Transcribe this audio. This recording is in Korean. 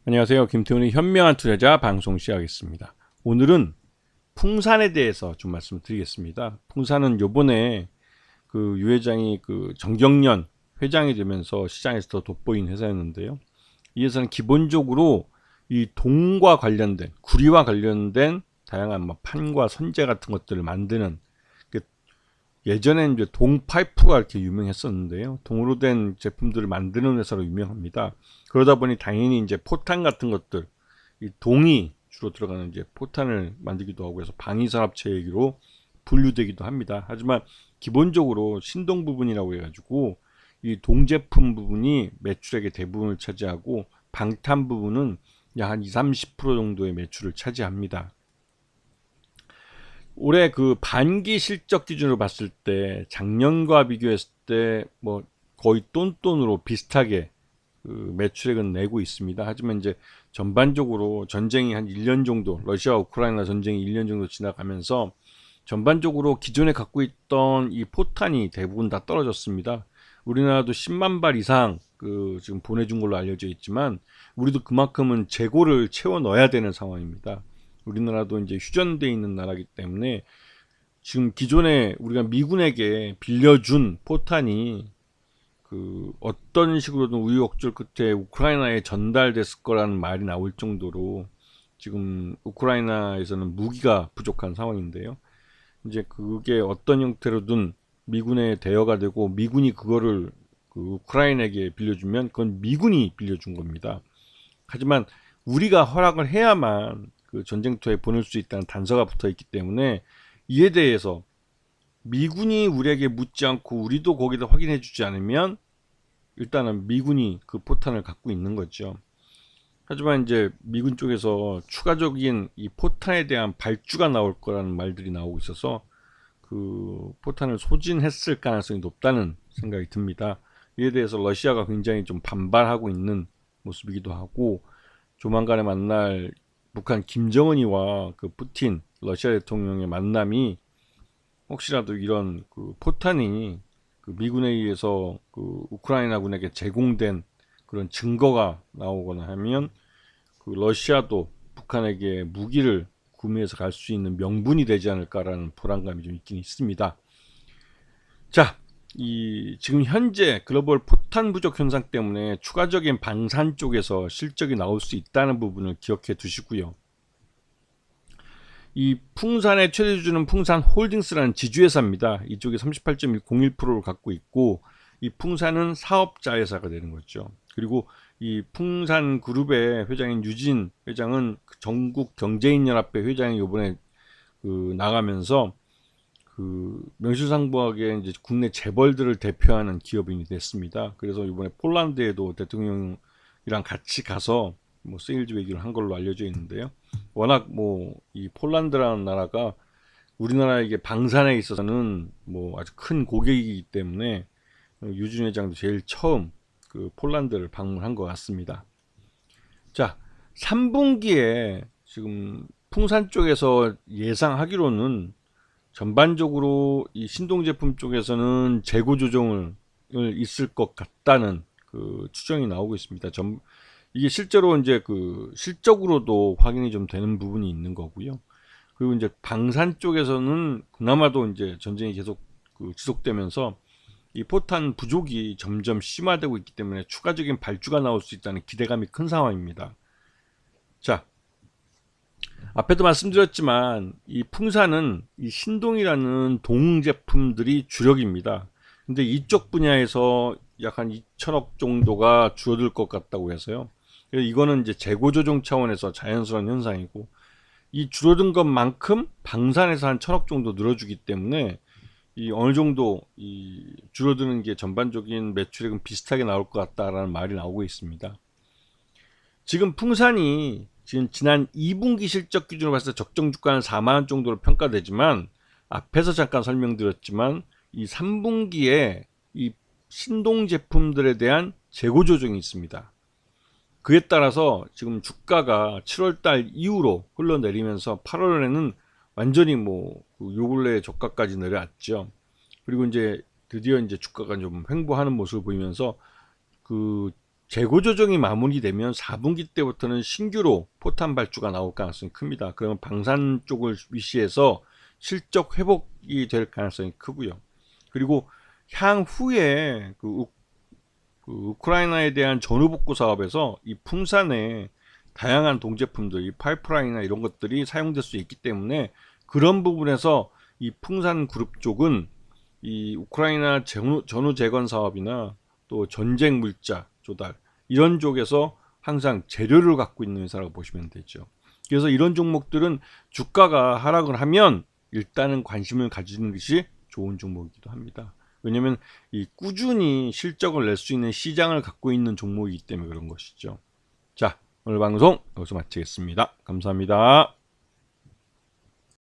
안녕하세요. 김태훈의 현명한 투자자 방송 시작하겠습니다. 오늘은 풍산에 대해서 좀 말씀드리겠습니다. 풍산은 요번에 그 유 회장이 그 정경련 회장이 되면서 시장에서 더 돋보인 회사였는데요. 이 회사는 기본적으로 이 동과 관련된, 구리와 관련된 다양한 뭐 판과 선재 같은 것들을 만드는, 예전에는 이제 동 파이프가 이렇게 유명했었는데요. 동으로 된 제품들을 만드는 회사로 유명합니다. 그러다 보니 당연히 이제 포탄 같은 것들, 이 동이 주로 들어가는 이제 포탄을 만들기도 하고 해서 방위산업체 얘기로 분류되기도 합니다. 하지만 기본적으로 신동 부분이라고 해가지고 이 동제품 부분이 매출액의 대부분을 차지하고 방탄 부분은 약 한 20-30% 정도의 매출을 차지합니다. 올해 그 반기 실적 기준으로 봤을 때 작년과 비교했을 때 뭐 거의 똔똔으로 비슷하게 그 매출액은 내고 있습니다. 하지만 이제 전반적으로 전쟁이 한 1년 정도, 러시아 우크라이나 전쟁이 1년 정도 지나가면서 전반적으로 기존에 갖고 있던 이 포탄이 대부분 다 떨어졌습니다. 우리나라도 10만 발 이상 그 지금 보내준 걸로 알려져 있지만 우리도 그만큼은 재고를 채워 넣어야 되는 상황입니다. 우리나라도 이제 휴전돼 있는 나라이기 때문에 지금 기존에 우리가 미군에게 빌려준 포탄이 그 어떤 식으로든 우여곡절 끝에 우크라이나에 전달됐을 거라는 말이 나올 정도로 지금 우크라이나에서는 무기가 부족한 상황인데요. 이제 그게 어떤 형태로든 미군에 대여가 되고 미군이 그거를 그 우크라이나에게 빌려주면 그건 미군이 빌려준 겁니다. 하지만 우리가 허락을 해야만 그 전쟁터에 보낼 수 있다는 단서가 붙어 있기 때문에 이에 대해서 미군이 우리에게 묻지 않고 우리도 거기다 확인해 주지 않으면 일단은 미군이 그 포탄을 갖고 있는 거죠. 하지만 이제 미군 쪽에서 추가적인 이 포탄에 대한 발주가 나올 거라는 말들이 나오고 있어서 그 포탄을 소진했을 가능성이 높다는 생각이 듭니다. 이에 대해서 러시아가 굉장히 좀 반발하고 있는 모습이기도 하고 조만간에 만날 북한 김정은이와 그 푸틴 러시아 대통령의 만남이 혹시라도 이런 그 포탄이 그 미군에 의해서 그 우크라이나군에게 제공된 그런 증거가 나오거나 하면 그 러시아도 북한에게 무기를 구매해서 갈 수 있는 명분이 되지 않을까라는 불안감이 좀 있긴 있습니다. 자, 이 지금 현재 글로벌 포탄 부족 현상 때문에 추가적인 방산 쪽에서 실적이 나올 수 있다는 부분을 기억해 두시고요. 이 풍산의 최대 주주는 풍산홀딩스라는 지주회사입니다. 이쪽이 38.01%를 갖고 있고 이 풍산은 사업자 회사가 되는 거죠. 그리고 이 풍산그룹의 회장인 유진 회장은 전국 경제인연합회 회장이 이번에 그 나가면서 그 명실상부하게 이제 국내 재벌들을 대표하는 기업인이 됐습니다. 그래서 이번에 폴란드에도 대통령이랑 같이 가서 뭐 세일즈 외교를 한 걸로 알려져 있는데요. 워낙 뭐 이 폴란드라는 나라가 우리나라에게 방산에 있어서는 뭐 아주 큰 고객이기 때문에 유진 회장도 제일 처음 그 폴란드를 방문한 것 같습니다. 자, 3분기에 지금 풍산 쪽에서 예상하기로는 전반적으로 이 신동 제품 쪽에서는 재고 조정을 있을 것 같다는 그 추정이 나오고 있습니다. 이게 실제로 이제 그 실적으로도 확인이 좀 되는 부분이 있는 거고요. 그리고 이제 방산 쪽에서는 그나마도 이제 전쟁이 계속 그 지속되면서 이 포탄 부족이 점점 심화되고 있기 때문에 추가적인 발주가 나올 수 있다는 기대감이 큰 상황입니다. 자, 앞에도 말씀드렸지만 이 풍산은 이 신동이라는 동 제품들이 주력입니다. 근데 이쪽 분야에서 약 한 2천억 정도가 줄어들 것 같다고 해서요. 이거는 이제 재고 조정 차원에서 자연스러운 현상이고 이 줄어든 것만큼 방산에서 한 1천억 정도 늘어주기 때문에 이 어느 정도 이 줄어드는 게 전반적인 매출액은 비슷하게 나올 것 같다라는 말이 나오고 있습니다. 지금 풍산이 지금 지난 2분기 실적 기준으로 봤을 때 적정 주가는 4만 원 정도로 평가되지만 앞에서 잠깐 설명드렸지만 이 3분기에 이 신동 제품들에 대한 재고 조정이 있습니다. 그에 따라서 지금 주가가 7월달 이후로 흘러내리면서 8월에는 완전히 뭐 요 근래 저가까지 내려왔죠. 그리고 이제 드디어 이제 주가가 좀 횡보하는 모습을 보이면서 그 재고 조정이 마무리되면 4분기 때부터는 신규로 포탄 발주가 나올 가능성이 큽니다. 그러면 방산 쪽을 위시해서 실적 회복이 될 가능성이 크고요. 그리고 향후에 그 우크라이나에 대한 전후복구 사업에서 이 풍산에 다양한 동제품들, 이 파이프라인이나 이런 것들이 사용될 수 있기 때문에 그런 부분에서 이 풍산 그룹 쪽은 이 우크라이나 전후 재건 사업이나 또 전쟁 물자 조달 이런 쪽에서 항상 재료를 갖고 있는 회사라고 보시면 되죠. 그래서 이런 종목들은 주가가 하락을 하면 일단은 관심을 가지는 것이 좋은 종목이기도 합니다. 왜냐하면 이 꾸준히 실적을 낼 수 있는 시장을 갖고 있는 종목이기 때문에 그런 것이죠. 자, 오늘 방송 여기서 마치겠습니다. 감사합니다.